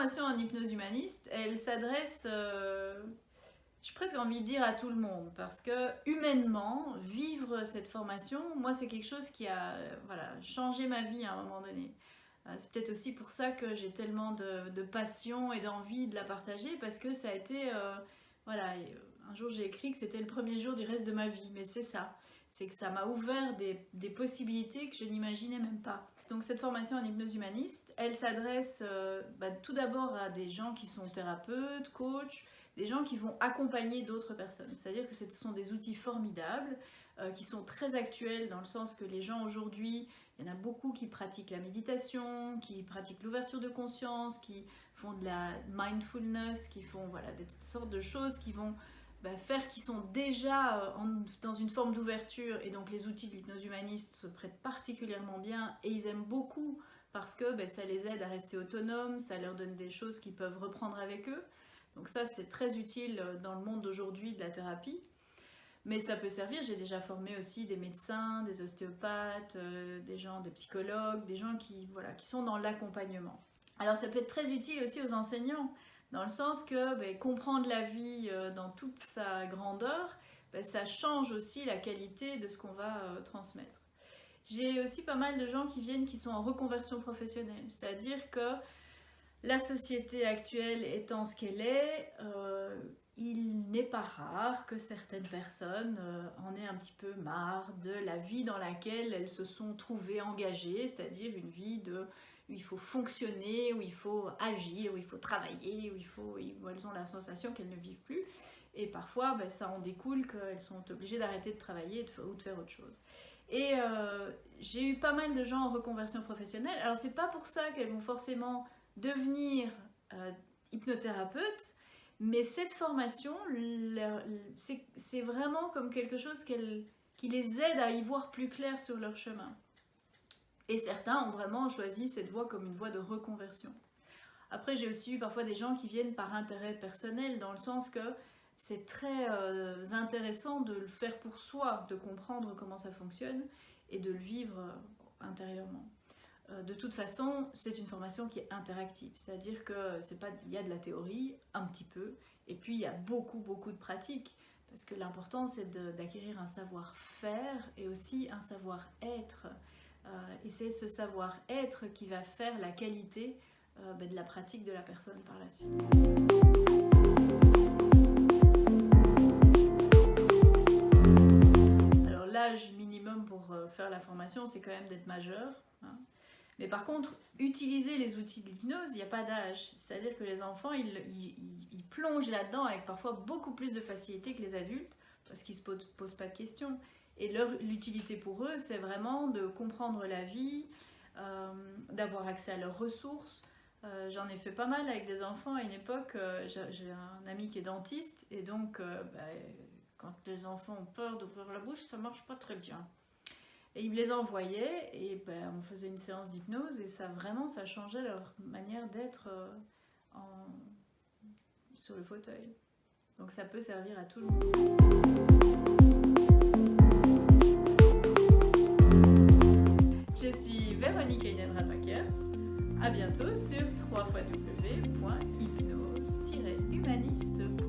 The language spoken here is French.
formation en hypnose humaniste, elle s'adresse, j'ai presque envie de dire à tout le monde, parce que humainement, vivre cette formation, moi c'est quelque chose qui a changé ma vie à un moment donné. C'est peut-être aussi pour ça que j'ai tellement de passion et d'envie de la partager, parce que ça a été, un jour j'ai écrit que c'était le premier jour du reste de ma vie, mais c'est ça. C'est que ça m'a ouvert des possibilités que je n'imaginais même pas. Donc cette formation en hypnose humaniste, elle s'adresse tout d'abord à des gens qui sont thérapeutes, coachs, des gens qui vont accompagner d'autres personnes. C'est-à-dire que ce sont des outils formidables, qui sont très actuels dans le sens que les gens aujourd'hui, il y en a beaucoup qui pratiquent la méditation, qui pratiquent l'ouverture de conscience, qui font de la mindfulness, qui font des sortes de choses qui vont faire qui sont déjà dans une forme d'ouverture, et donc les outils de l'hypnose humaniste se prêtent particulièrement bien et ils aiment beaucoup parce que ça les aide à rester autonomes, ça leur donne des choses qu'ils peuvent reprendre avec eux. Donc ça c'est très utile dans le monde d'aujourd'hui de la thérapie. Mais ça peut servir, j'ai déjà formé aussi des médecins, des ostéopathes, des psychologues, des gens qui sont dans l'accompagnement. Alors ça peut être très utile aussi aux enseignants, dans le sens que comprendre la vie dans toute sa grandeur, ça change aussi la qualité de ce qu'on va transmettre. J'ai aussi pas mal de gens qui viennent qui sont en reconversion professionnelle, c'est-à-dire que la société actuelle étant ce qu'elle est, il n'est pas rare que certaines personnes en aient un petit peu marre de la vie dans laquelle elles se sont trouvées engagées, c'est-à-dire une vie où il faut fonctionner, où il faut agir, où il faut travailler, où elles ont la sensation qu'elles ne vivent plus. Et parfois, ça en découle qu'elles sont obligées d'arrêter de travailler ou de faire autre chose. Et j'ai eu pas mal de gens en reconversion professionnelle. Alors, c'est pas pour ça qu'elles vont forcément devenir hypnothérapeutes, mais cette formation, c'est vraiment comme quelque chose qui les aide à y voir plus clair sur leur chemin. Et certains ont vraiment choisi cette voie comme une voie de reconversion. Après, j'ai aussi eu parfois des gens qui viennent par intérêt personnel, dans le sens que c'est très intéressant de le faire pour soi, de comprendre comment ça fonctionne et de le vivre intérieurement. De toute façon, c'est une formation qui est interactive, c'est-à-dire que il y a de la théorie, un petit peu, et puis il y a beaucoup de pratiques, parce que l'important c'est d'acquérir un savoir-faire et aussi un savoir-être. Et c'est ce savoir-être qui va faire la qualité de la pratique de la personne par la suite. Alors l'âge minimum pour faire la formation, c'est quand même d'être majeur. Hein. Mais par contre, utiliser les outils de l'hypnose, il n'y a pas d'âge. C'est-à-dire que les enfants, ils plongent là-dedans avec parfois beaucoup plus de facilité que les adultes, parce qu'ils ne se posent pas de questions. Et l'utilité pour eux, c'est vraiment de comprendre la vie, d'avoir accès à leurs ressources. J'en ai fait pas mal avec des enfants à une époque. J'ai un ami qui est dentiste, et donc quand les enfants ont peur d'ouvrir la bouche, ça marche pas très bien. Et il me les envoyait, et on faisait une séance d'hypnose, et ça changeait leur manière d'être sur le fauteuil. Donc ça peut servir à tout le monde. Je suis Véronique Heiden-Rapakers. À bientôt sur www.hypnose-humaniste.com.